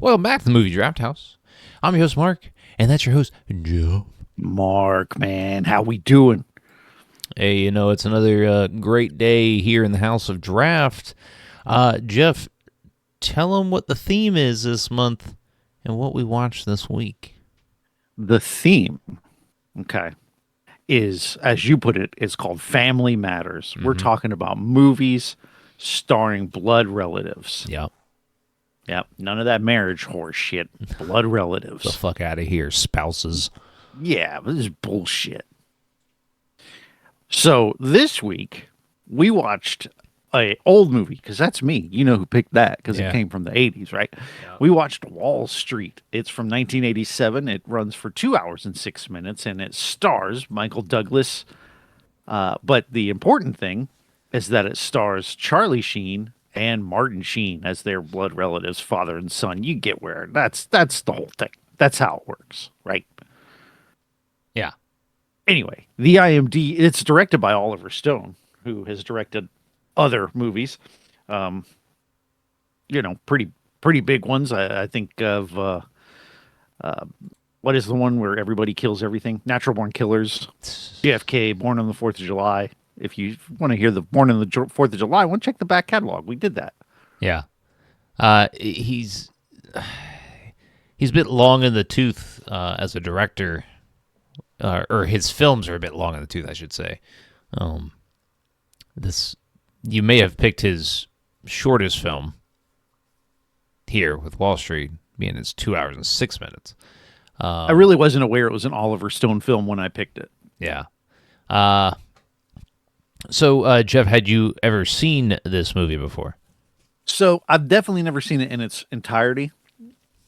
Welcome back to the Movie Draft House. I'm your host, Mark, and that's your host, Jeff. Mark, man, how we doing? Hey, it's another great day here in the House of Draft. Jeff, tell them what the theme is this month and what we watched this week. The theme, okay, is, as you put it, it's called Family Matters. We're talking about movies starring blood relatives. Yep. Yep, none of that marriage horse shit. Blood The relatives. fuck out of here, spouses. Yeah, this is bullshit. So this week, we watched a old movie, because that's me. You know who picked that, because Yeah. it came from the 80s, right? We watched Wall Street. It's from 1987. It runs for 2 hours and 6 minutes, and it stars Michael Douglas. But the important thing is that it stars Charlie Sheen and Martin Sheen as their blood relatives, father and son. You get where that's the whole thing. That's how it works, right? Yeah. Anyway, the IMDb, it's directed by Oliver Stone, who has directed other movies. Pretty big ones. I think of what is the one where everybody kills everything? Natural Born Killers, JFK, Born on the 4th of July. If you want to hear the Born on the 4th of July one, check the back catalog. We did that. Yeah. He's a bit long in the tooth as a director, or his films are a bit long in the tooth, I should say. You may have picked his shortest film here with Wall Street, being it's 2 hours and 6 minutes. I really wasn't aware it was an Oliver Stone film when I picked it. Yeah. So, Jeff, had you ever seen this movie before? So I've definitely never seen it in its entirety.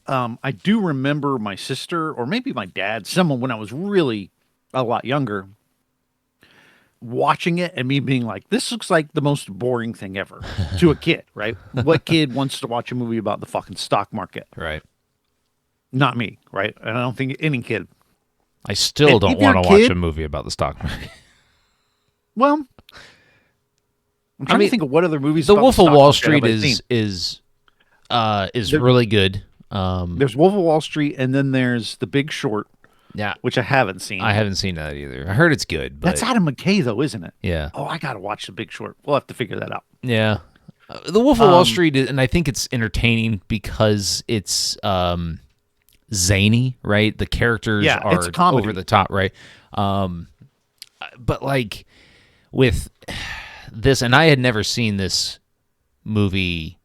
I do remember my sister, or maybe my dad, someone when I was really a lot younger, watching it and me being like, this looks like the most boring thing ever to a kid, right? What kid wants to watch a movie about the fucking stock market? Right. Not me, right? And I don't think any kid. I still And don't if you're want a to watch kid- a movie about the stock market. Well, I'm trying to think of what other movies. The about Wolf of stock Wall market Street have I seen. is really good. There's Wolf of Wall Street, and then there's The Big Short, Yeah, which I haven't seen. I haven't seen that either. I heard it's good, but That's Adam McKay, though, isn't it? yeah, Oh, I gotta watch The Big Short. We'll have to figure that out. yeah. The Wolf of Wall Street, and I think it's entertaining because it's zany, right? The characters Yeah, it's are comedy. over the top, right? But like with this, and I had never seen this movie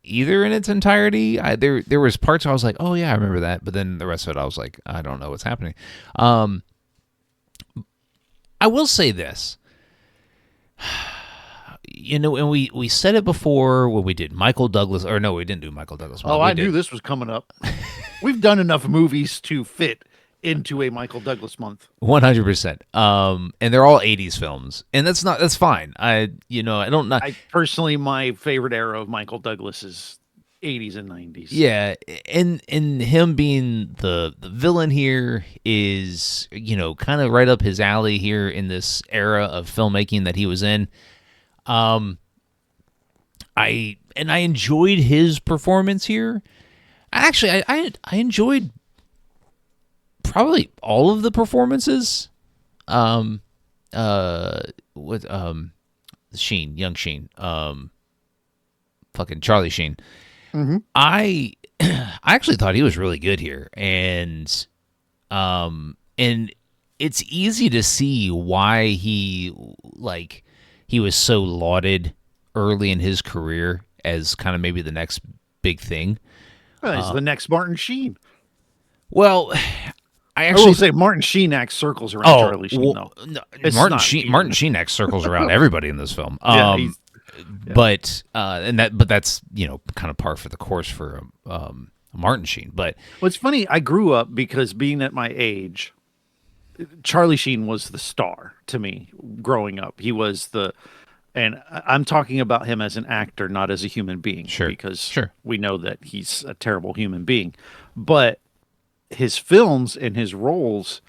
either in its entirety. There was parts I was like, oh yeah, I remember that, but then the rest of it I was like, I don't know what's happening. I will say this. And we said it before when we did Michael Douglas, or no, we didn't do Michael Douglas. Oh, We I did. knew this was coming up. We've done enough movies to fit into a Michael Douglas month. 100%. And they're all 80s films, and that's fine. I don't know. I personally, my favorite era of Michael Douglas is 80s and 90s. Yeah, and him being the villain here is kind of right up his alley here in this era of filmmaking that he was in. I enjoyed his performance here. Actually, I enjoyed probably all of the performances. With Sheen, young Sheen, fucking Charlie Sheen. Mm-hmm. I actually thought he was really good here, and it's easy to see why he was so lauded early in his career as kind of maybe the next big thing. Well, he's the next Martin Sheen. Well, I I actually will say Martin Sheen acts circles around Charlie Sheen, though. no, It's Martin not Sheen. even- Martin Sheen acts circles around everybody in this film. Yeah, he's- But that's kind of par for the course for Martin Sheen. But Well, it's funny. I grew up because being at my age, Charlie Sheen was the star to me growing up. He was and I'm talking about him as an actor, not as a human being. Sure, Because sure. we know that he's a terrible human being. But his films and his roles,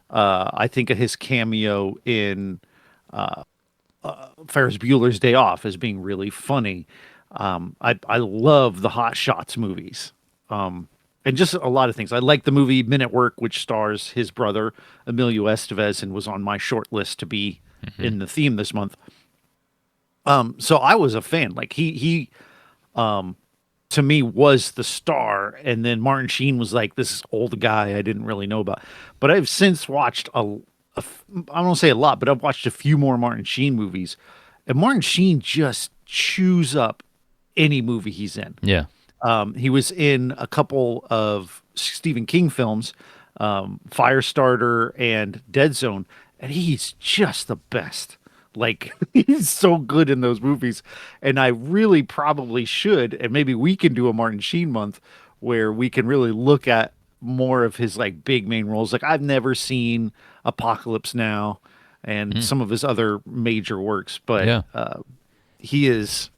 I think of his cameo in Ferris Bueller's Day Off as being really funny. I love the Hot Shots movies. And just a lot of things. I like the movie Men at Work, which stars his brother Emilio Estevez, and was on my short list to be Hmm. in the theme this month. So I was a fan. Like he to me was the star, and then Martin Sheen was like this old guy I didn't really know about. But I've since watched I don't say a lot, but I've watched a few more Martin Sheen movies, and Martin Sheen just chews up any movie he's in. Yeah. He was in a couple of Stephen King films, Firestarter and Dead Zone, and he's just the best. Like he's so good in those movies, and I really probably should, and maybe we can do a Martin Sheen month where we can really look at more of his like big main roles. Like I've never seen Apocalypse Now and Mm. some of his other major works, but Yeah. he is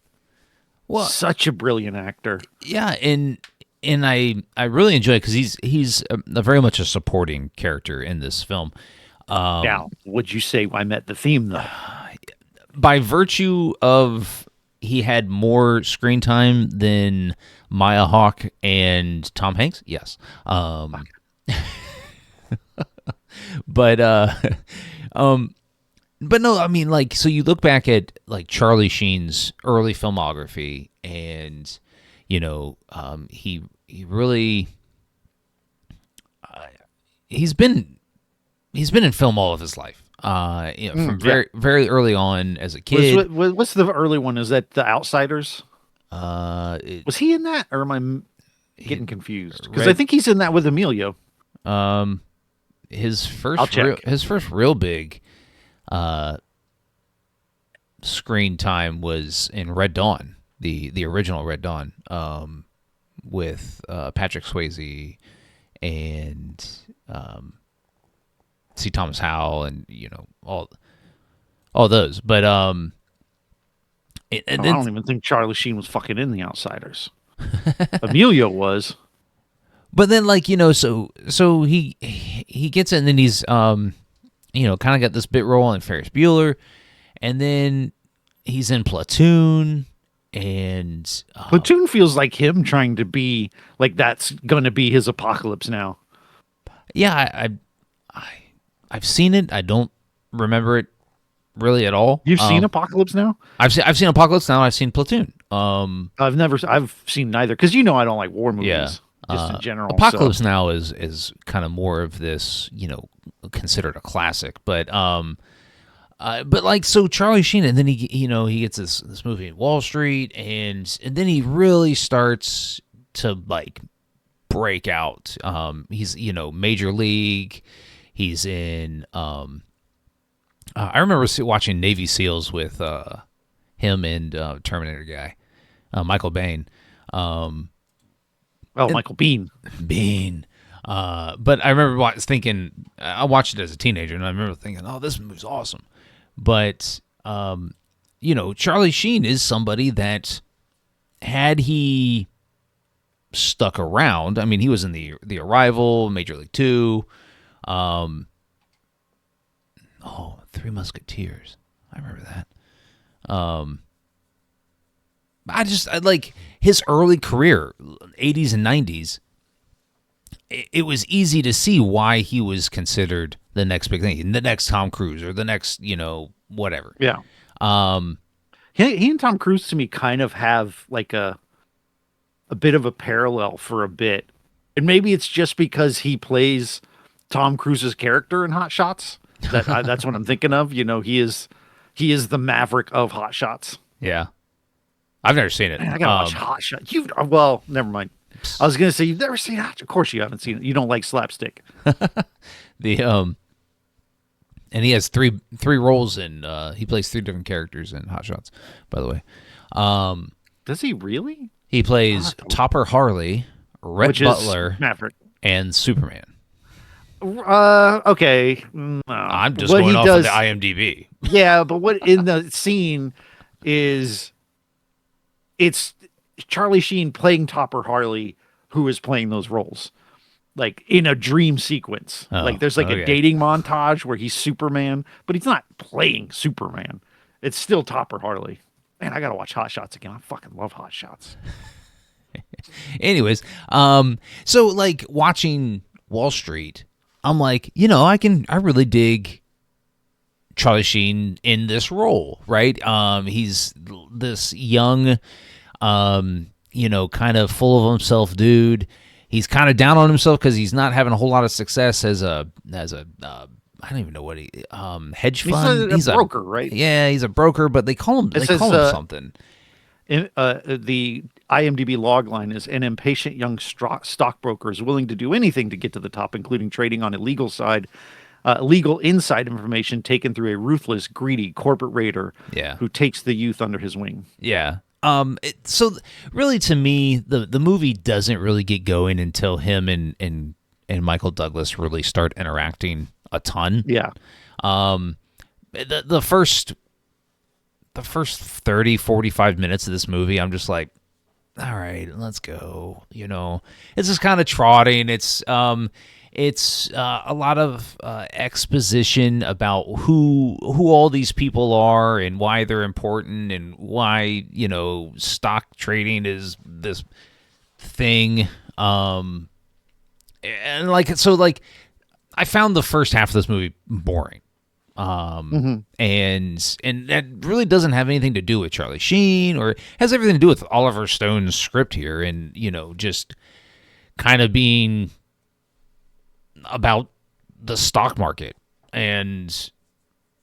Well, such a brilliant actor. yeah, and I really enjoy it because he's a very much a supporting character in this film. Now, would you say I met the theme though? By virtue of he had more screen time than Maya Hawke and Tom Hanks. Yes. But um but no, I mean like so you look back at like Charlie Sheen's early filmography and he really he's been he's been in film all of his life. From Yeah. very early on as a Was, kid. what's the early one? Is that The Outsiders? It, Was he in that, or am I he, getting confused? Because I Red, think he's in that with Emilio. um, I'll check. his first real big uh screen time was in Red Dawn, the original Red Dawn, with Patrick Swayze and C. Thomas Howell and all those. But and Oh, I then don't even think Charlie Sheen was fucking in The Outsiders. Emilio was. but then like so he gets it and then he's kind of got this bit role in Ferris Bueller, and then he's in Platoon, and Platoon feels like him trying to be like that's going to be his Apocalypse Now. yeah, I've seen it. I don't remember it really at all. You've seen Apocalypse Now? I've seen Apocalypse Now. I've seen Platoon. I've seen neither because I don't like war movies Yeah. just in general. Apocalypse So. Now is kind of more of this, considered a classic, but like so Charlie Sheen, and then he gets this movie in Wall Street, and then he really starts to like break out. He's Major League. He's in. I remember watching Navy SEALs with him and Terminator guy, Michael Bain. Michael Bean. Bean. But I remember thinking, I watched it as a teenager, and I remember thinking, oh, this movie's awesome. But, Charlie Sheen is somebody that had he stuck around, I mean, he was in the Arrival, Major League 2, Three Musketeers. I remember that. I like his early career, 80s and 90s. It was easy to see why he was considered the next big thing, the next Tom Cruise or the next, whatever. Yeah. He and Tom Cruise to me kind of have like a bit of a parallel for a bit. And maybe it's just because he plays Tom Cruise's character in Hot Shots. That's what I'm thinking of. He is the Maverick of Hot Shots. Yeah. I've never seen it. Man, I gotta watch Hot Shots. Well, never mind. I was gonna say you've never seen Hot. Of course you haven't seen it. You don't like slapstick. And he has three roles in. He plays three different characters in Hot Shots. By the way, Does he really? he plays Topper Harley, Rhett Which Butler, is Maverick. and Superman. Okay. No. I'm just What going he off does, of the IMDb. Yeah, but what in the scene is it's Charlie Sheen playing Topper Harley, who is playing those roles, like in a dream sequence. Oh, like there's like okay. a dating montage where he's Superman, but he's not playing Superman. It's still Topper Harley. Man, I gotta watch Hot Shots again. I fucking love Hot Shots. Anyways, so like watching Wall Street, I'm like, I really dig Charlie Sheen in this role, right? He's this young, kind of full of himself dude. He's kind of down on himself because he's not having a whole lot of success as a I don't even know what hedge fund. He's a broker, right? Yeah, he's a broker, but they call him something. The IMDb log line is an impatient young stockbroker is willing to do anything to get to the top, including trading on illegal inside information taken through a ruthless, greedy corporate raider who takes the youth under his wing. Yeah. So really, to me, the movie doesn't really get going until him and Michael Douglas really start interacting a ton. Yeah. The first 30, 45 minutes of this movie, I'm just like, all right, let's go. It's just kind of trotting. It's a lot of exposition about who all these people are and why they're important and why stock trading is this thing. And I found the first half of this movie boring. And that really doesn't have anything to do with Charlie Sheen, or has everything to do with Oliver Stone's script here, and just kind of being about the stock market and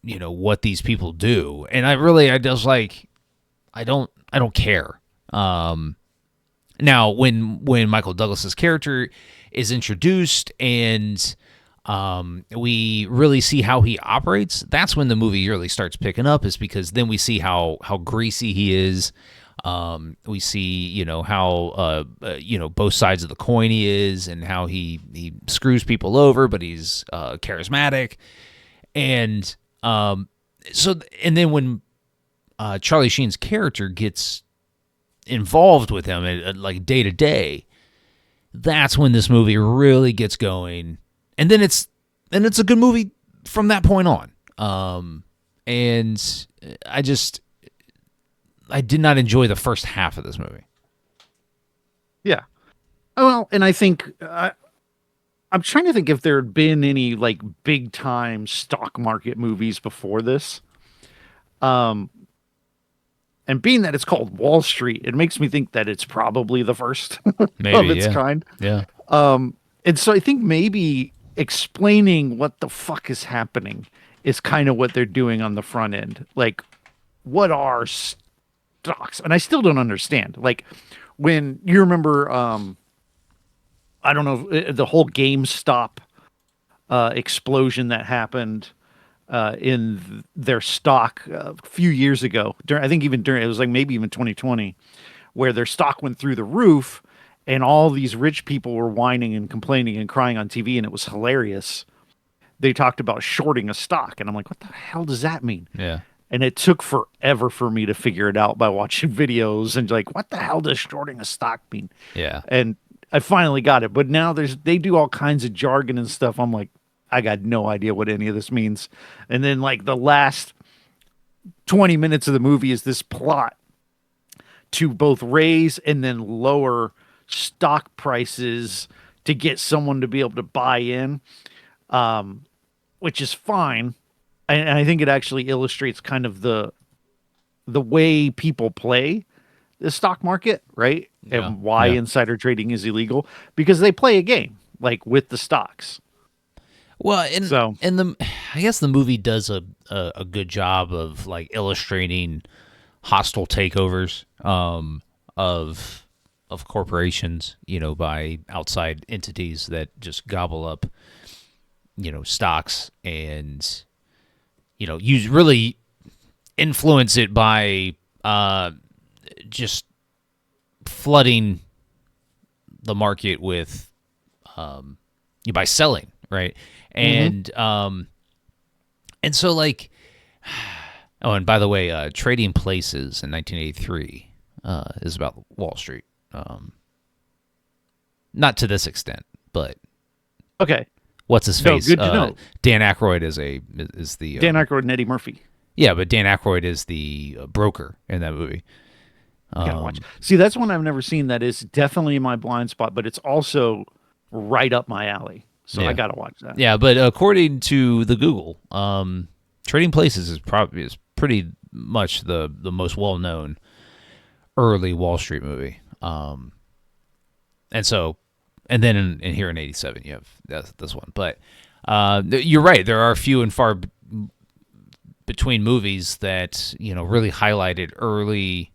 what these people I don't care. Now when Michael Douglas's character is introduced and we really see how he operates, that's when the movie really starts picking up, is because then we see how greasy he is. We see, how, both sides of the coin he is, and how he screws people over, but he's charismatic. And and then when Charlie Sheen's character gets involved with him, like day to day, that's when this movie really gets going. And then it's a good movie from that point on. And I did not enjoy the first half of this movie. Yeah. Well, and I think I'm trying to think if there had been any like big time stock market movies before this. And being that it's called Wall Street, it makes me think that it's probably the first Maybe, of its kind. Yeah. And so I think maybe explaining what the fuck is happening is kind of what they're doing on the front end. Like, what are stocks? And I still don't understand. Like, when you remember, I don't know, the whole GameStop explosion that happened in their stock a few years ago. I think it was like maybe even 2020, where their stock went through the roof. And all these rich people were whining and complaining and crying on TV, and it was hilarious. They talked about shorting a stock, and I'm like, what the hell does that mean? Yeah. And it took forever for me to figure it out by watching videos and like, what the hell does shorting a stock mean? Yeah. And I finally got it. But now they do all kinds of jargon and stuff. I'm like, I got no idea what any of this means. And then like the last 20 minutes of the movie is this plot to both raise and then lower stock prices to get someone to be able to buy in, which is fine. And I think it actually illustrates kind of the way people play the stock market, right? Yeah. And why insider trading is illegal, because they play a game like with the stocks. Well, I guess the movie does a good job of like illustrating hostile takeovers of corporations, by outside entities that just gobble up, stocks and, you really influence it by just flooding the market with by selling, right? And and so like, oh, and by the way, Trading Places in 1983 is about Wall Street. Not to this extent, but okay. What's his face? Good to know. Dan Aykroyd is the Dan Aykroyd and Eddie Murphy. Yeah, but Dan Aykroyd is the broker in that movie. I gotta watch. See, that's one I've never seen. That is definitely my blind spot, but it's also right up my alley. So I Yeah. gotta watch that. Yeah, but according to the Google, Trading Places is pretty much the most well known early Wall Street movie. And so, and then in here in '87 you have this one. But you're right. There are few and far between movies that really highlighted early,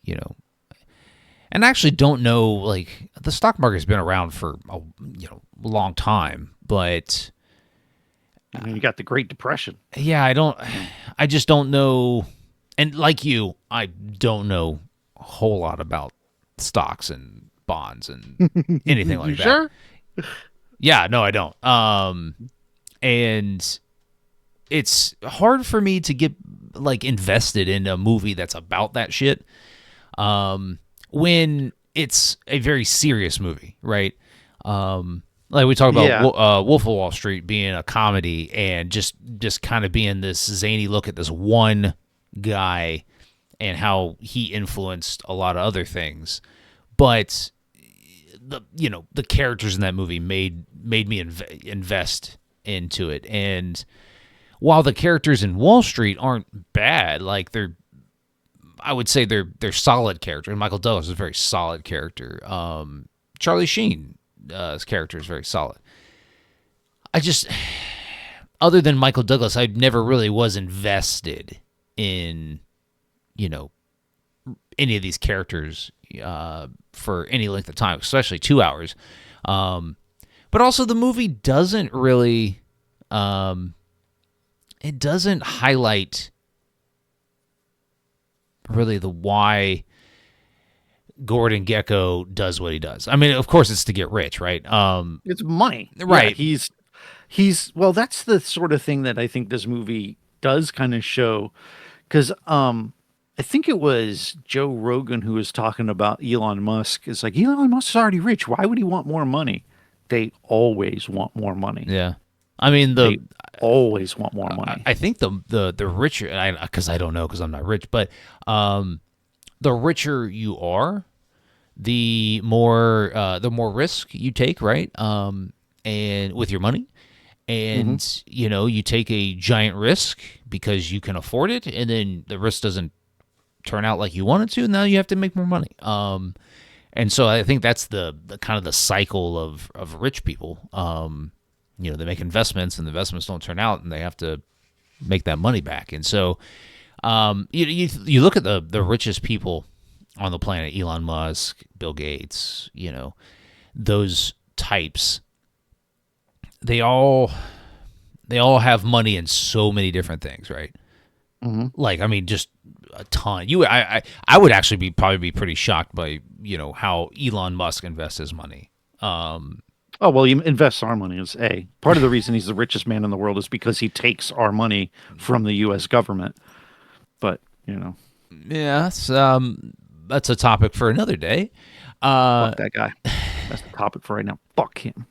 you know, and I actually don't know. Like the stock market's been around for a long time, but I mean, you got the Great Depression. yeah, I just don't know. And like you, I don't know a whole lot about stocks and bonds and anything You like that. sure? Yeah, no, I don't. And it's hard for me to get like invested in a movie that's about that shit. When it's a very serious movie, right? Like we talk about Yeah. Wolf of Wall Street being a comedy and just kind of being this zany look at this one guy and how he influenced a lot of other things. But the characters in that movie made me invest into it. And while the characters in Wall Street aren't bad, like I would say they're solid characters. And Michael Douglas is a very solid character. Charlie Sheen, his character is very solid. I just, other than Michael Douglas, I never really was invested in, any of these characters for any length of time, especially 2 hours. But also, the movie doesn't really, it doesn't highlight really the why Gordon Gekko does what he does. I mean, of course, it's to get rich, right? It's money. Right. Yeah, he's well, that's the sort of thing that I think this movie does kind of show. Because I think it was Joe Rogan who was talking about Elon Musk. It's like Elon Musk's already rich. Why would he want more money? They always want more money. Yeah. I mean, They always want more money. I think the richer, because I don't know because I'm not rich, but the richer you are, the more risk you take, right? And with your money, and you take a giant risk because you can afford it, and then the risk doesn't turn out like you wanted to. Now you have to make more money. And so I think that's the kind of the cycle of rich people. They make investments, and the investments don't turn out, and they have to make that money back. And so, you look at the richest people on the planet: Elon Musk, Bill Gates. Those types. They all have money in so many different things, right? Like, I mean, just a ton. I would actually probably be pretty shocked by how Elon Musk invests his money. Oh, well, he invests our money as a part of the reason he's the richest man in the world is because he takes our money from the U.S. government. But Yeah, that's a topic for another day. fuck that guy. That's the topic for right now. Fuck him.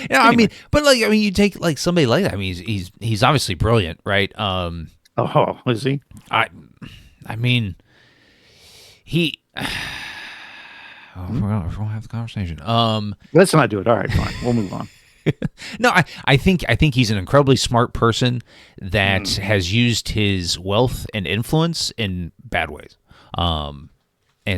I mean, but you take like somebody like that. I mean, he's obviously brilliant, right? Oh, is he? I mean, he. We're gonna have the conversation. Let's not do it. All right, fine. We'll move on. No, I think he's an incredibly smart person that has used his wealth and influence in bad ways.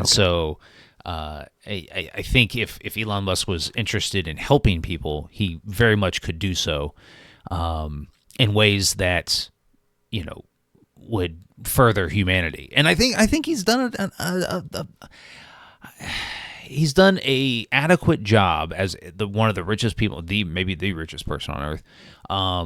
So I think if Elon Musk was interested in helping people, he very much could do so in ways that would further humanity. And I think he's done he's done a adequate job as one of the richest people, maybe the richest person on earth. Are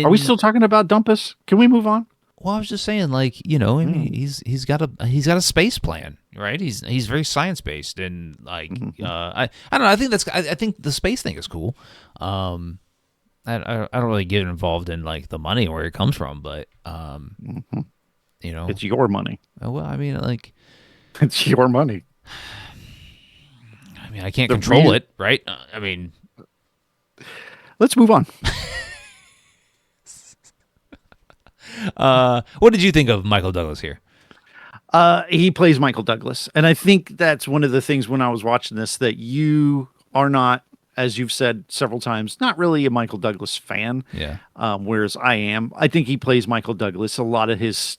we still talking about Dumpus? Can we move on? Well, I was just saying, like, I mean, he's got a space plan, right? He's very science based, and like, I don't know. I think the space thing is cool. I don't really get involved in like the money or where it comes from, but It's your money. Well, I mean, like, it's your money. I mean, I can't control it, right? I mean, let's move on. What did you think of Michael Douglas here? He plays Michael Douglas, and I think that's one of the things when I was watching this that you are not, as you've said several times, not really a Michael Douglas fan. Yeah. Whereas I am. I think he plays Michael Douglas. A lot of his,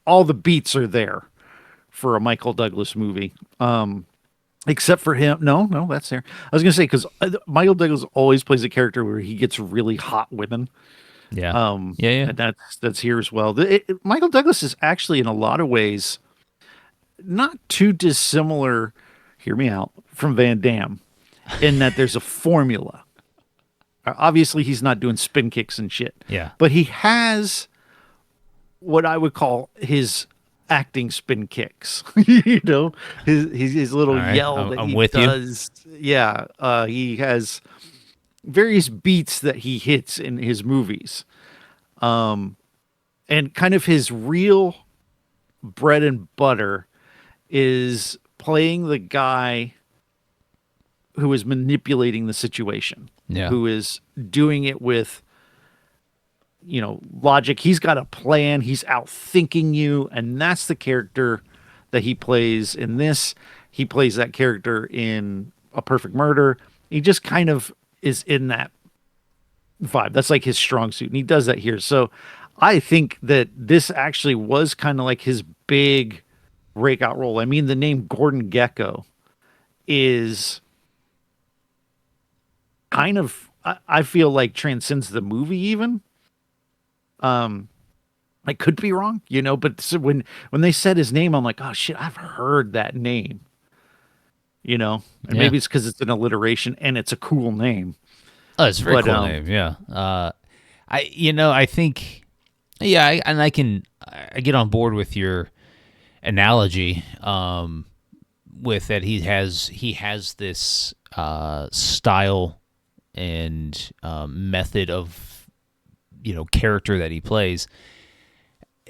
all the beats are there for a Michael Douglas movie. Except for him. No, no, that's there. I was gonna say because Michael Douglas always plays a character where he gets really hot women. Yeah. Yeah. And that's here as well. Michael Douglas is actually in a lot of ways not too dissimilar. Hear me out from Van Damme, in that there's a formula. Obviously, he's not doing spin kicks and shit. Yeah. But he has what I would call his acting spin kicks. You know, his little All right. yell that I'm he with you. does. Yeah, he has various beats that he hits in his movies, and kind of his real bread and butter is playing the guy who is manipulating the situation, Yeah. who is doing it with, logic. He's got a plan. He's out thinking you, and that's the character that he plays in this. He plays that character in A Perfect Murder. He just kind of is in that vibe. That's like his strong suit, and he does that here. So I think that this actually was kind of like his big breakout role. I mean, the name Gordon Gekko is kind of, I feel like, transcends the movie even. I could be wrong, but when they said his name, I'm like, oh shit, I've heard that name, and maybe it's because it's an alliteration and it's a cool name. Oh, it's a very cool name. Yeah. I think, yeah, I get on board with your analogy. With that, he has this style and method of character that he plays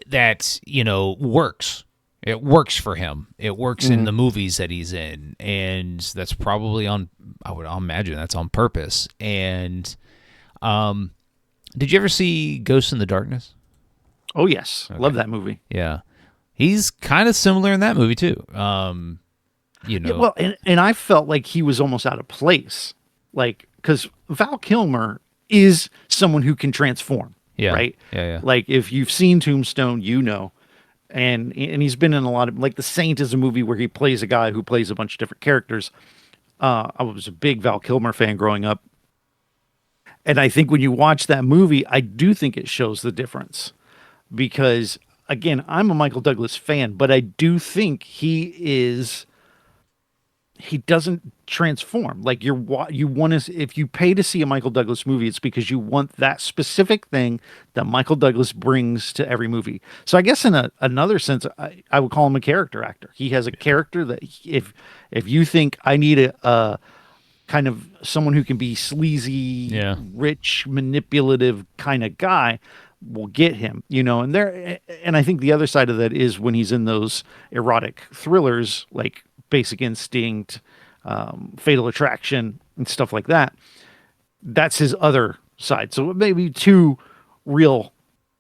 that works. It works for him. It works in the movies that he's in, and that's probably I would imagine that's on purpose. And did you ever see Ghost in the Darkness? Oh yes, okay. Love that movie. Yeah, he's kind of similar in that movie too. Yeah, well, and I felt like he was almost out of place, like because Val Kilmer is someone who can transform. Yeah. Right. Yeah. Like if you've seen Tombstone, and he's been in a lot of, like, The Saint is a movie where he plays a guy who plays a bunch of different characters. I was a big Val Kilmer fan growing up. And I think when you watch that movie, I do think it shows the difference because, again, I'm a Michael Douglas fan, but I do think he doesn't transform. Like you want to, if you pay to see a Michael Douglas movie, it's because you want that specific thing that Michael Douglas brings to every movie. So I guess in another sense, I would call him a character actor. He has a character that if you think I need a kind of someone who can be sleazy, rich, manipulative kind of guy, we'll get him, and I think the other side of that is when he's in those erotic thrillers like Basic Instinct, Fatal Attraction, and stuff like that. That's his other side. So maybe two real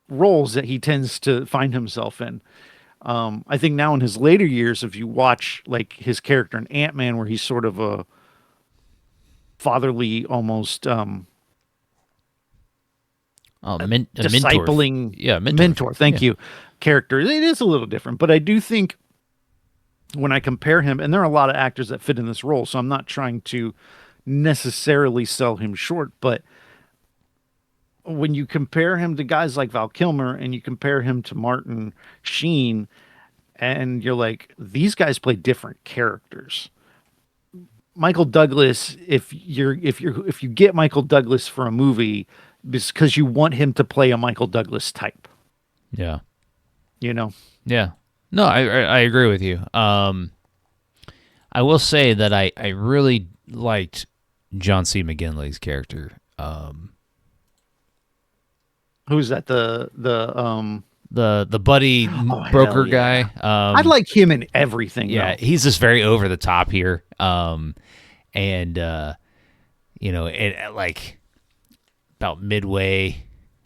roles that he tends to find himself in. I think now in his later years, if you watch like his character in Ant-Man, where he's sort of a fatherly, almost discipling mentor. Thank you. Character. It is a little different, but I do think when I compare him, and there are a lot of actors that fit in this role, so I'm not trying to necessarily sell him short, but when you compare him to guys like Val Kilmer and you compare him to Martin Sheen, and you're like, these guys play different characters. Michael Douglas, if you get Michael Douglas for a movie, it's because you want him to play a Michael Douglas type. Yeah. Yeah. No, I agree with you. I will say that I really liked John C. McGinley's character. Who's that? The buddy broker guy. I like him in everything. Yeah, though. He's just very over the top here. And like about midway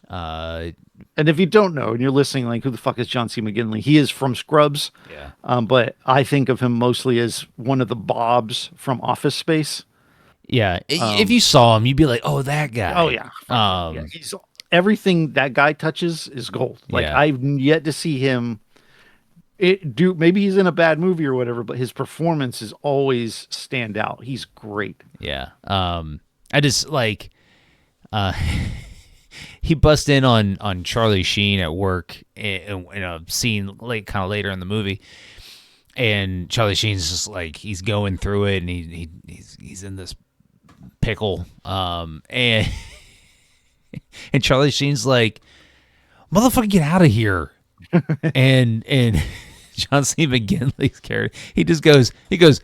Uh, And if you don't know, and you're listening, like, who the fuck is John C. McGinley? He is from Scrubs, yeah, but I think of him mostly as one of the Bobs from Office Space. yeah. If you saw him, you'd be like, "Oh, that Oh guy." yeah, fuck yeah, yeah. He's everything that guy touches is gold. Like Yeah, I've yet to see him do. Maybe he's in a bad movie or whatever, but his performances always stand out. He's great. yeah. I just like uh, he bust in on Charlie Sheen at work in a scene like kind of later in the movie, and Charlie Sheen's just like he's going through it, and he's in this pickle, and and Charlie Sheen's like, "Motherfucker, get out of here!" and John C. McGinley's character, he goes,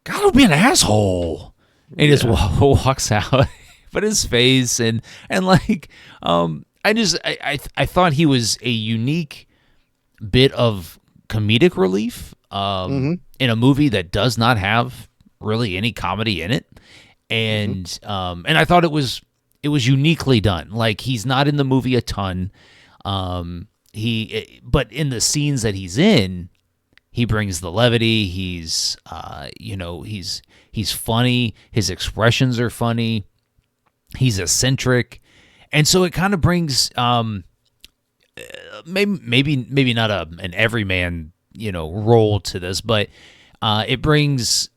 "God, don't be an asshole," and he just walks out. But his face and like, I thought he was a unique bit of comedic relief in a movie that does not have really any comedy in it, and I thought it was uniquely done. Like he's not in the movie a ton, but in the scenes that he's in, he brings the levity. He's he's funny. His expressions are funny. He's eccentric, and so it kind of brings maybe not an everyman role to this, but it brings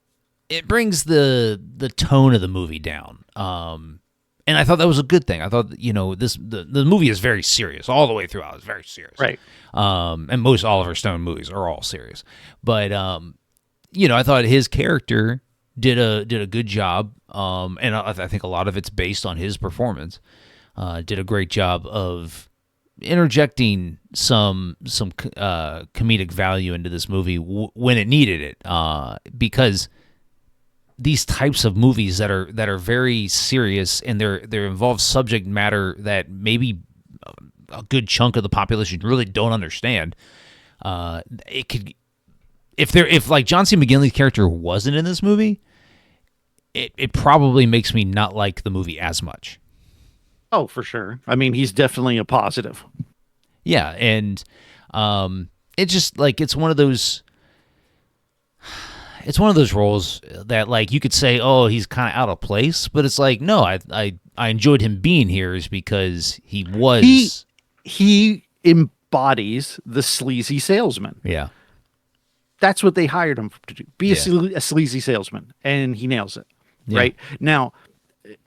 the tone of the movie down. And I thought that was a good thing. I thought the movie is very serious all the way throughout. It's very serious, Right. And most Oliver Stone movies are all serious, but I thought his character did a good job, and I think a lot of it's based on his performance. Did a great job of interjecting some comedic value into this movie when it needed it, because these types of movies that are very serious and they involve subject matter that maybe a good chunk of the population really don't understand. It could if like John C. McGinley's character wasn't in this movie, it probably makes me not like the movie as much. Oh, for sure. I mean, he's definitely a positive. Yeah, and it's just like it's one of those roles that like you could say, oh, he's kind of out of place, but it's like no, I enjoyed him being here is because he was he embodies the sleazy salesman. Yeah. That's what they hired him to do. Be Yeah. a sleazy salesman, and he nails it. Yeah. Right now,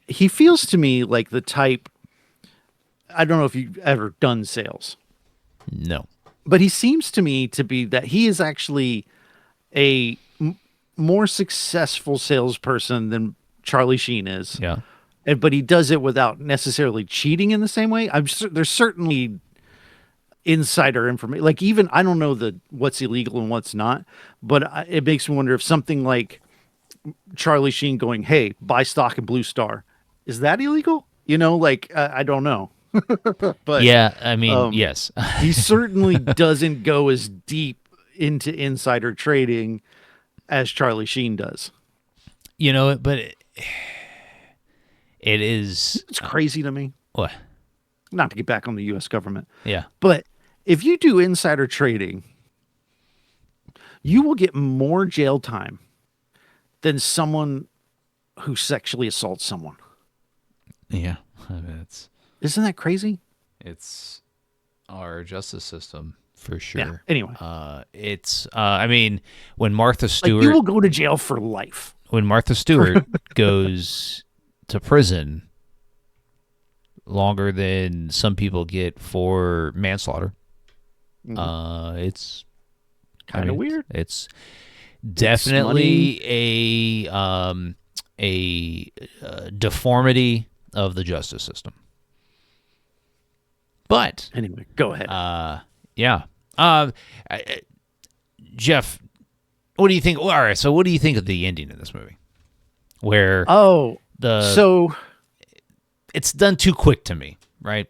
he feels to me like the type. I don't know if you've ever done sales, No. but he seems to me to be that he is actually a more successful salesperson than Charlie Sheen is. Yeah. But he does it without necessarily cheating in the same way. There's certainly insider information. Like even I don't know what's illegal and what's not, but it makes me wonder if something like Charlie Sheen going, "Hey, buy stock in Blue Star," is that illegal? Like I don't know. But yeah, I mean, yes. he certainly doesn't go as deep into insider trading as Charlie Sheen does. But it is It's crazy to me. what? Not to get back on the U.S. government, Yeah. but if you do insider trading, you will get more jail time than someone who sexually assaults someone. Yeah. I mean, Isn't that crazy? it's our justice system for sure. Yeah. Anyway, It's I mean, when Martha like Stewart you will go to jail for life. goes to prison longer than some people get for manslaughter. It's Kind of weird. It's definitely a deformity of the justice system. But Anyway, go ahead. yeah, Jeff, what do you think? All right, so what do you think of the ending of this movie? Where so it's done too quick to me, right?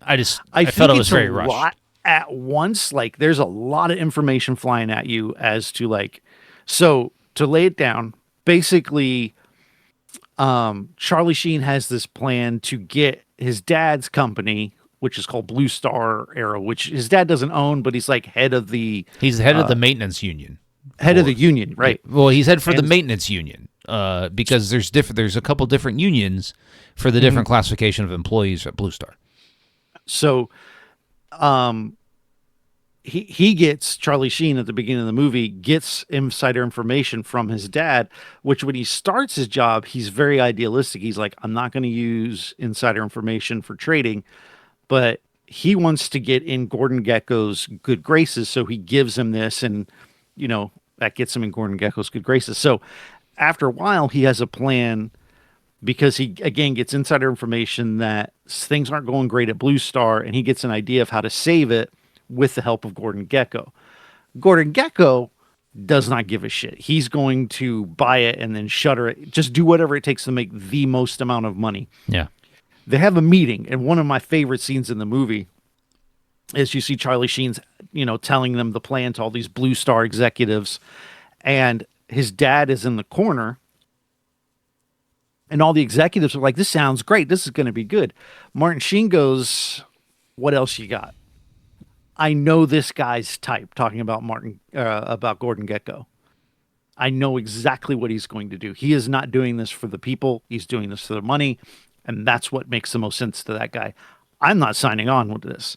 I think felt it was it's very a rushed. lot at once. Like there's a lot of information flying at you as to like, so to lay it down, basically, Charlie Sheen has this plan to get his dad's company, which is called Blue Star Arrow, which his dad doesn't own, but he's like He's the head of the maintenance union. head of the union, Yeah, right? well, he's head for the And maintenance union. Because there's a couple different unions for the different classification of employees at Blue Star. so he gets Charlie Sheen at the beginning of the movie gets insider information from his dad, which when he starts his job, he's very idealistic. He's like, I'm not going to use insider information for trading, but he wants to get in Gordon Gekko's good graces, so he gives him this, and that gets him in Gordon Gekko's good graces. So after a while, he has a plan because he again gets insider information that things aren't going great at Blue Star, and he gets an idea of how to save it with the help of Gordon Gekko. Gordon Gekko does not give a shit. He's going to buy it and then shutter it, just do whatever it takes to make the most amount of money. Yeah. They have a meeting, and one of my favorite scenes in the movie is you see Charlie Sheen's, telling them the plan to all these Blue Star executives, and his dad is in the corner, and all the executives are like, this sounds great. This is going to be good. Martin Sheen goes, what else you got? I know this guy's type, talking about about Gordon Gekko. I know exactly what he's going to do. He is not doing this for the people. He's doing this for the money. And that's what makes the most sense to that guy. I'm not signing on with this.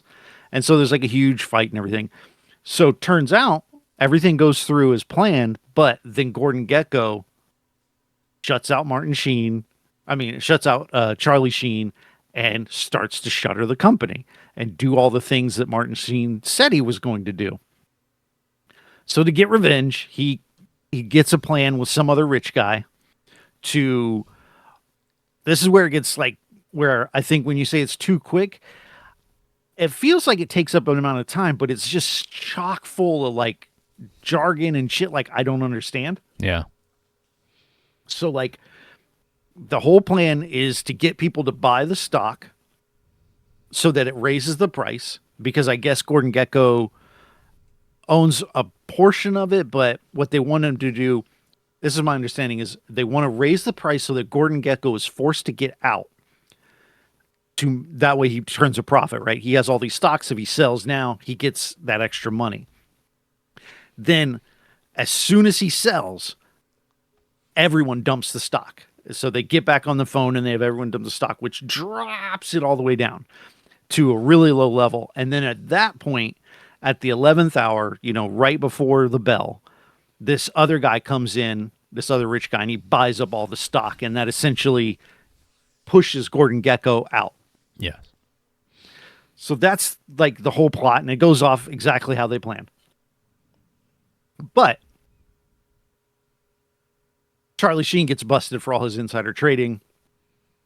And so there's like a huge fight and everything. So turns out everything goes through as planned, but then Gordon Gekko shuts out shuts out Charlie Sheen and starts to shutter the company and do all the things that Martin Sheen said he was going to do. So to get revenge, he gets a plan with some other rich guy to. This is where it gets like where I think when you say it's too quick, it feels like it takes up an amount of time, but it's just chock full of like jargon and shit like I don't understand. Yeah. So like the whole plan is to get people to buy the stock so that it raises the price, because I guess Gordon Gekko owns a portion of it, but what they want him to do, this is my understanding, is they want to raise the price so that Gordon Gekko is forced to get out. That way he turns a profit, right? He has all these stocks. If he sells now, he gets that extra money. Then as soon as he sells, everyone dumps the stock. So they get back on the phone and they have everyone dump the stock, which drops it all the way down to a really low level. And then at that point, at the 11th hour, right before the bell, this other guy comes in, this other rich guy, and he buys up all the stock. And that essentially pushes Gordon Gekko out. Yeah. So that's like the whole plot, and it goes off exactly how they planned. But Charlie Sheen gets busted for all his insider trading,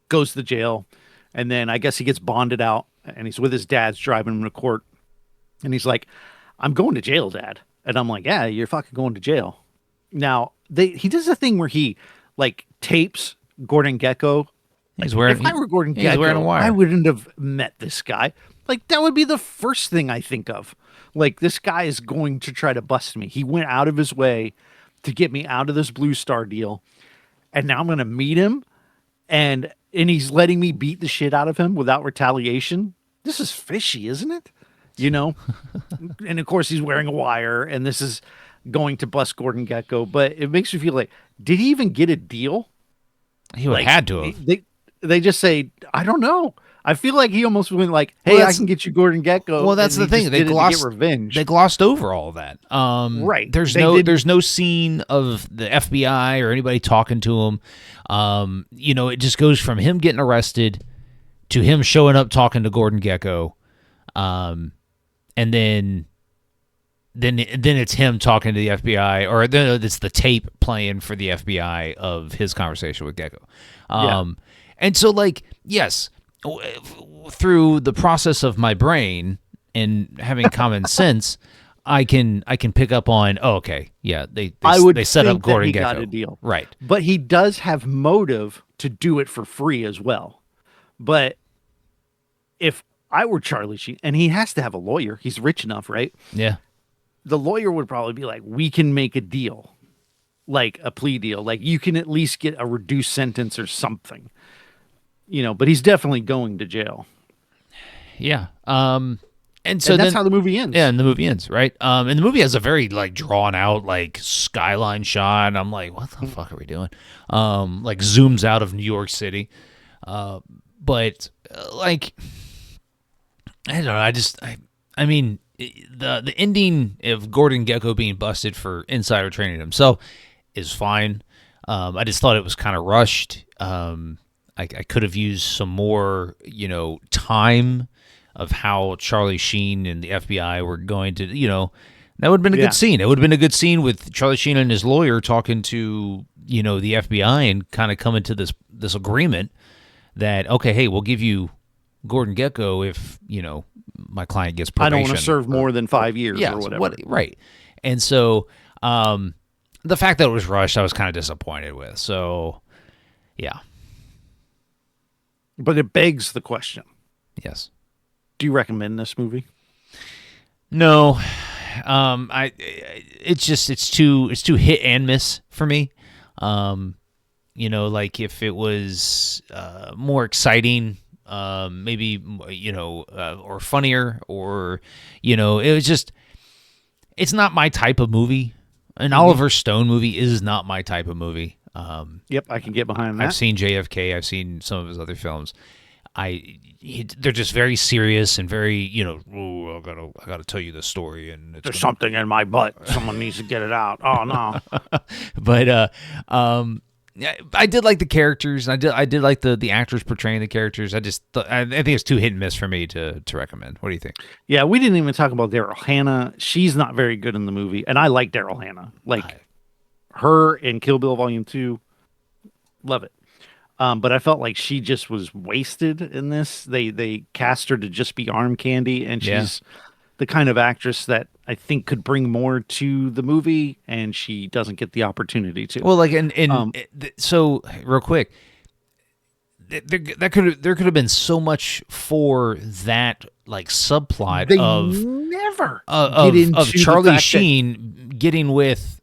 goes to jail, and then I guess he gets bonded out, and he's with his dad's driving him to court. And he's like, I'm going to jail, Dad. And I'm like, yeah, you're fucking going to jail. Now, he does a thing where he like tapes Gordon Gekko. He's wearing, if I were Gordon he's wearing a Gekko, wire. I wouldn't have met this guy. Like, that would be the first thing I think of. Like, this guy is going to try to bust me. He went out of his way to get me out of this Blue Star deal. And now I'm going to meet him. And he's letting me beat the shit out of him without retaliation. This is fishy, isn't it? And of course he's wearing a wire, and this is going to bust Gordon Gekko. But it makes me feel like, did he even get a deal? He would have had to have. They just say, I don't know. I feel like he almost went like, hey, I can get you Gordon Gekko. Well, that's the thing. They glossed revenge. They glossed over all of that. Right. There's no scene of the FBI or anybody talking to him. It just goes from him getting arrested to him showing up talking to Gordon Gekko. And then it's him talking to the FBI, or then it's the tape playing for the FBI of his conversation with Gekko. And so, like, yes, through the process of my brain and having common sense, I can pick up on, they set up Gordon Gekko. Got a deal. Right. But he does have motive to do it for free as well. But if I were Charlie Sheen, and he has to have a lawyer, he's rich enough, right? Yeah. The lawyer would probably be like, we can make a deal, like a plea deal. Like, you can at least get a reduced sentence or something. but he's definitely going to jail. Yeah. And so And that's then how the movie ends. yeah, and the movie ends, right? And the movie has a very like drawn out like skyline shot. I'm like, what the fuck are we doing? Like zooms out of New York City. But like I don't know. I mean, the ending of Gordon Gekko being busted for insider trading himself is fine. I just thought it was kind of rushed. I could have used some more, time of how Charlie Sheen and the FBI were going to, that would have been a Yeah. good scene. It would have been a good scene with Charlie Sheen and his lawyer talking to, the FBI and kind of coming to this agreement that, okay, hey, we'll give you Gordon Gekko if, my client gets I probation. don't want to serve more than 5 years Yeah, or whatever. right. And so the fact that it was rushed, I was kind of disappointed with. So, yeah. But it begs the question: Yes. do you recommend this movie? No. It's too hit and miss for me. Like if it was more exciting, maybe or funnier, or it was just it's not my type of movie. An Oliver Stone movie is not my type of movie. Yep, I can get behind that. I've seen JFK. I've seen some of his other films. They're just very serious and very, "Ooh, I gotta tell you the story, and There's something in my butt. Someone needs to get it out. Oh no. But yeah, I did like the characters. I did like the actors portraying the characters. I think it's too hit and miss for me to recommend. What do you think? Yeah, we didn't even talk about Daryl Hannah. She's not very good in the movie, and I like Daryl Hannah. Like her in Kill Bill Volume 2, love it. But I felt like she just was wasted in this. They cast her to just be arm candy, and she's the kind of actress that I think could bring more to the movie, and she doesn't get the opportunity to. Well, like so real quick, there could have been so much for that like subplot They of never of, get into of the Charlie fact that- Sheen getting with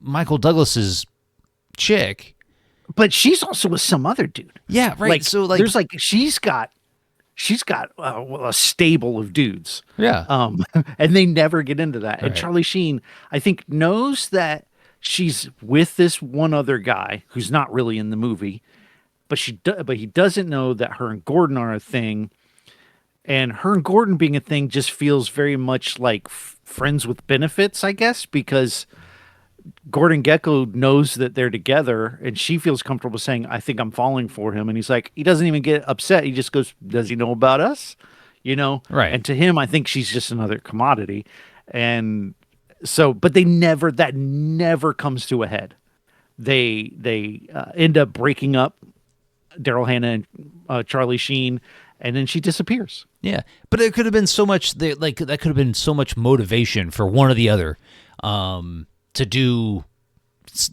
Michael Douglas's chick. but she's also with some other dude. Yeah, right. Like, So like, there's like she's got a stable of dudes. yeah, And they never get into that. And Right. Charlie Sheen, I think, knows that she's with this one other guy who's not really in the movie, but but he doesn't know that her and Gordon are a thing. And her and Gordon being a thing just feels very much like friends with benefits, I guess, because Gordon Gekko knows that they're together, and she feels comfortable saying, "I think I'm falling for him." And he's like, he doesn't even get upset. He just goes, "Does he know about us?" Right. And to him, I think she's just another commodity. And so, but that never comes to a head. They end up breaking up, Daryl Hannah and Charlie Sheen, and then she disappears. yeah. But it could have been so much. That could have been so much motivation for one or the other. To do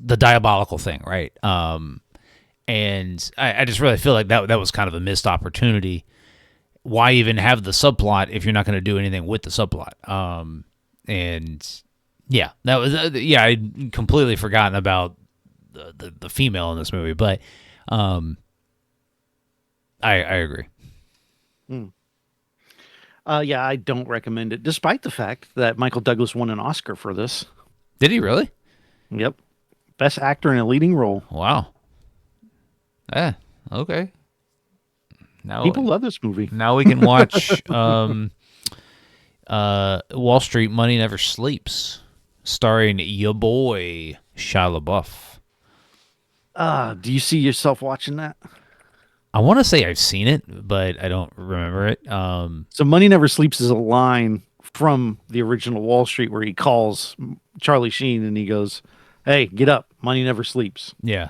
the diabolical thing, right? And I just really feel like that was kind of a missed opportunity. Why even have the subplot if you're not going to do anything with the subplot? And yeah, that was I'd completely forgotten about the female in this movie, but I agree. Yeah, I don't recommend it, despite the fact that Michael Douglas won an Oscar for this. Did he really? Yep. Best actor in a leading role. Wow. Okay. Now People love this movie. Now we can watch Wall Street Money Never Sleeps, starring your boy Shia LaBeouf. Do you see yourself watching that? I want to say I've seen it, but I don't remember it. So Money Never Sleeps is a line from the original Wall Street where he calls Charlie Sheen and he goes, "Hey, get up. Money never sleeps." Yeah.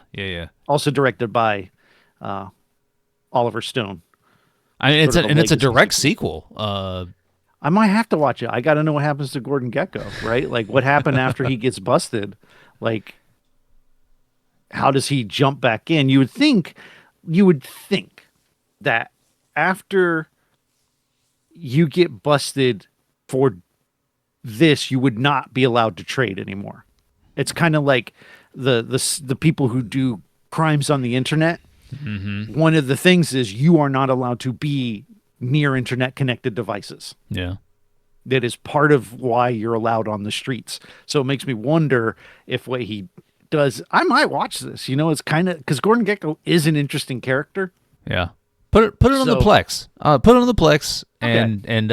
Also directed by Oliver Stone. I mean, it's Sort of a it's a legacy direct sequel. I might have to watch it. I got to know what happens to Gordon Gekko, right? Like what happened after he gets busted? Like how does he jump back in? You would think that after you get busted for this, you would not be allowed to trade anymore. It's kind of like the people who do crimes on the internet. one of the things is you are not allowed to be near internet connected devices. Yeah. That is part of why you're allowed on the streets. So it makes me wonder if what he does, I might watch this. It's kind of because Gordon Gekko is an interesting character. Yeah. Put it on the Plex. Put it on the Plex, and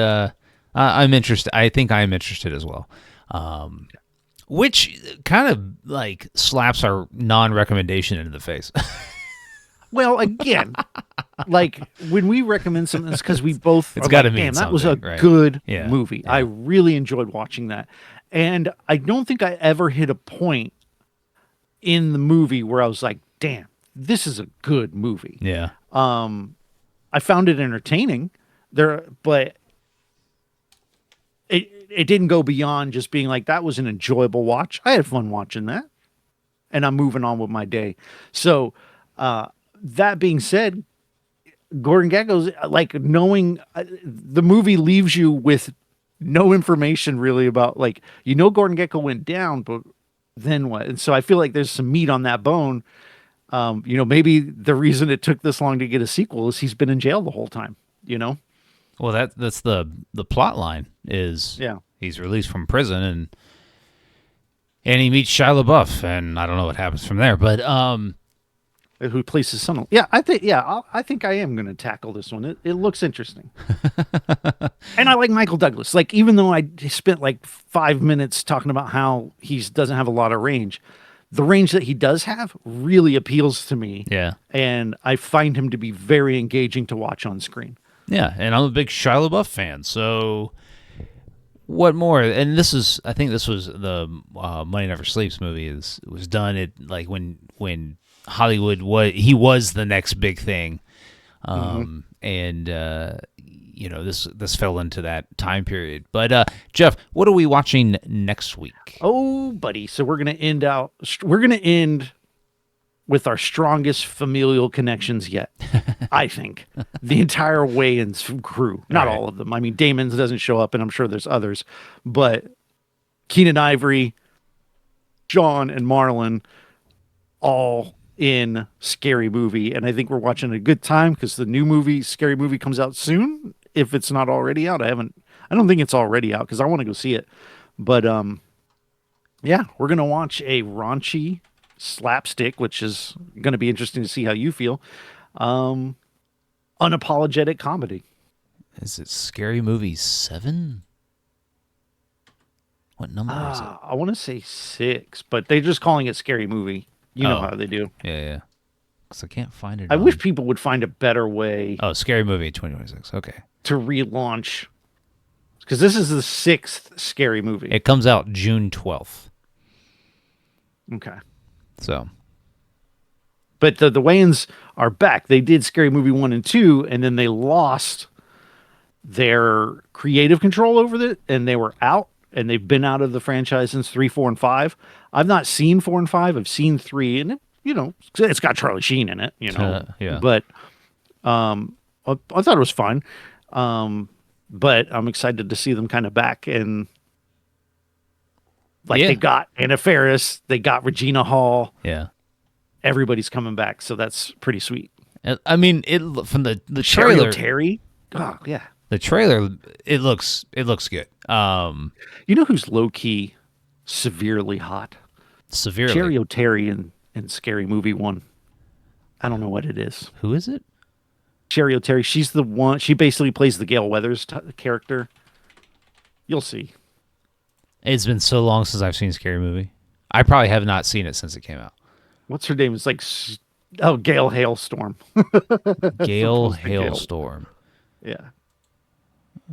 I'm interested. I think I'm interested as well. Which kind of like slaps our non-recommendation into the face. Well, again, like when we recommend something, it's because we both. It's got to mean damn, something. That was a right? good Yeah. movie. Yeah. I really enjoyed watching that, and I don't think I ever hit a point in the movie where I was like, "Damn, this is a good movie." Yeah. I found it entertaining but it didn't go beyond just being like, that was an enjoyable watch. I had fun watching that, and I'm moving on with my day. So, that being said, Gordon Gekko's like knowing the movie leaves you with no information really about Gordon Gekko went down, but then what? And so I feel like there's some meat on that bone. Maybe the reason it took this long to get a sequel is he's been in jail the whole time, Well, that's the plot line is he's released from prison and he meets Shia LaBeouf, and I don't know what happens from there, but who plays his son. Yeah, I think I am going to tackle this one. It looks interesting. And I like Michael Douglas. Like, even though I spent like 5 minutes talking about how he doesn't have a lot of range, the range that he does have really appeals to me. Yeah. And I find him to be very engaging to watch on screen. Yeah, and I'm a big Shia LaBeouf fan, so what more? And I think this was the Money Never Sleeps movie was done at like when Hollywood was the next big thing. And this fell into that time period. But Jeff, what are we watching next week? Oh, buddy. So we're going to end with our strongest familial connections yet. I think the entire Wayans crew, not all of them. I mean, Damon's doesn't show up, and I'm sure there's others, but Keenan Ivory, John, and Marlon all in Scary Movie, and I think we're watching a good time because the new movie, Scary Movie, comes out soon. If it's not already out, I don't think it's already out because I want to go see it. But yeah, we're gonna watch a raunchy slapstick, which is gonna be interesting to see how you feel. Unapologetic comedy. Is it Scary Movie 7? What number is it? I want to say 6, but they're just calling it Scary Movie. You know how they do. Yeah. Because I can't find it. I wish people would find a better way. Oh, Scary Movie 2026. Okay. To relaunch. Because this is the 6th Scary Movie. It comes out June 12th. Okay. So. But the Wayans are back. They did Scary Movie 1 and 2, and then they lost their creative control over it, and they were out. And they've been out of the franchise since 3, 4, and 5. I've not seen 4 and 5. I've seen 3, and it's got Charlie Sheen in it. Yeah. But I thought it was fun. But I'm excited to see them kind of back, and they got Anna Faris, they got Regina Hall. Yeah. Everybody's coming back, so that's pretty sweet. I mean, from the trailer, trailer, Terry. Oh yeah. The trailer, it looks good. You know who's low key severely hot? Severely. Cherry O'Terry in Scary Movie 1. I don't know what it is. Who is it? Cherry O'Terry. She's the one. She basically plays the Gale Weathers character. You'll see. It's been so long since I've seen Scary Movie. I probably have not seen it since it came out. What's her name? It's like Gale Hailstorm. Gale Hailstorm. Yeah.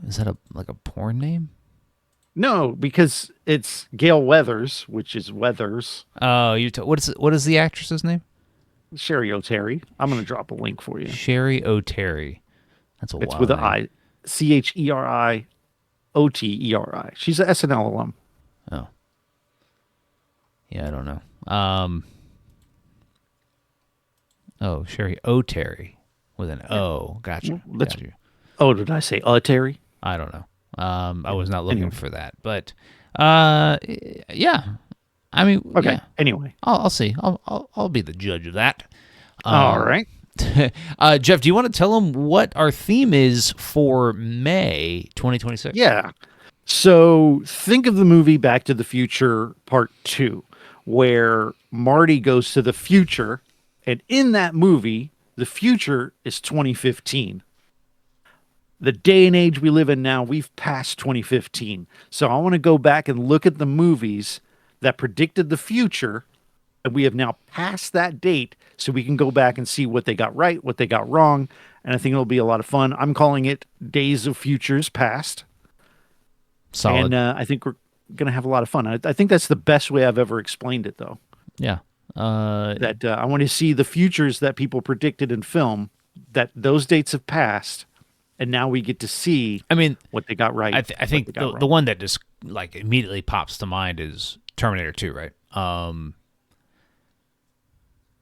Is that like a porn name? No, because it's Gale Weathers, which is Weathers. Oh, what is the actress's name? Sherry O'Terry. I'm going to drop a link for you. Sherry O'Terry. That's a wild It's with an name. I. CHERIOTERI. She's an SNL alum. Oh. Yeah, I don't know. Oh, Sherry O'Terry with an O. Gotcha. Gotcha. Oh, did I say Terry? I don't know. I was not looking for that, but yeah. I mean, okay. yeah. Anyway, I'll see. I'll be the judge of that. All right. Jeff, do you want to tell them what our theme is for May 2026? Yeah. So think of the movie Back to the Future Part 2, where Marty goes to the future. And in that movie, the future is 2015. The day and age we live in now, we've passed 2015. So I want to go back and look at the movies that predicted the future, and we have now passed that date, so we can go back and see what they got right, what they got wrong, and I think it'll be a lot of fun. I'm calling it Days of Futures Past, Solid. and I think we're gonna have a lot of fun. I think that's the best way I've ever explained it, though. Yeah. That I want to see the futures that people predicted in film, that those dates have passed, and now we get to see I mean, what they got right. I think the one that just like immediately pops to mind is Terminator 2, right?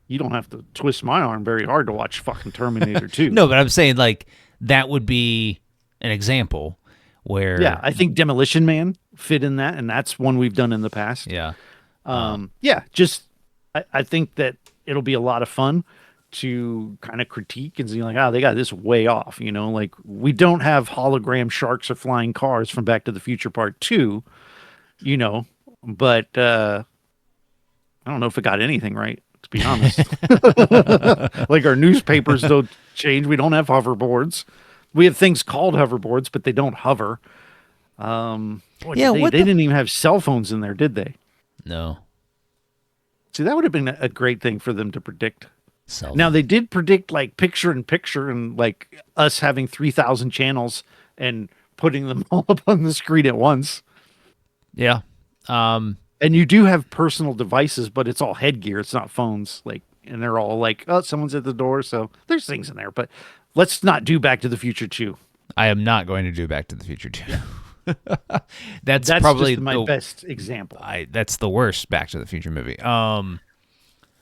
You don't have to twist my arm very hard to watch fucking Terminator 2. No, but I'm saying like that would be an example where Yeah, I think Demolition Man fit in that, and that's one we've done in the past. yeah. Yeah, just I think that it'll be a lot of fun to kind of critique and see like, oh, they got this way off. You know, like we don't have hologram sharks or flying cars from Back to the Future Part 2, you know, but I don't know if it got anything right, to be honest. Like our newspapers don't change. We don't have hoverboards. We have things called hoverboards, but they don't hover. Boy, Yeah, they didn't even have cell phones in there, did they? No. See, that would have been a great thing for them to predict. Self. Now they did predict like picture in picture and like us having 3,000 channels and putting them all up on the screen at once. Yeah. And you do have personal devices, but it's all headgear. It's not phones. Like, and they're all like, oh, someone's at the door. So there's things in there, but let's not do Back to the Future 2. I am not going to do Back to the Future 2. That's probably just my best example. That's the worst Back to the Future movie.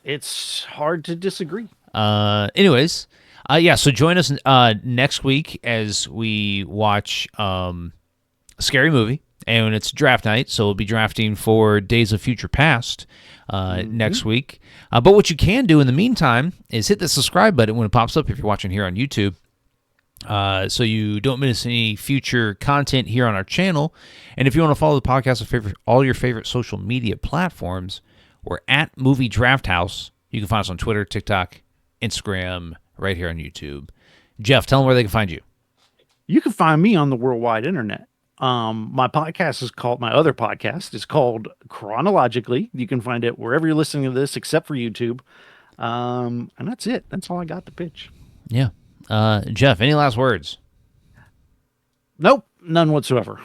It's hard to disagree. Anyways, yeah. So join us next week as we watch Scary Movie, and it's draft night. So we'll be drafting for Days of Future Past next week. But what you can do in the meantime is hit the subscribe button when it pops up if you're watching here on YouTube. So you don't miss any future content here on our channel. And if you want to follow the podcast on all your favorite social media platforms, we're at Movie Draft House. You can find us on Twitter, TikTok, Instagram, right here on YouTube. Jeff, tell them where they can find you. You can find me on the worldwide internet. My other podcast is called Chronologically. You can find it wherever you're listening to this, except for YouTube. And that's it. That's all I got to pitch. Yeah. Jeff, any last words? Nope, none whatsoever.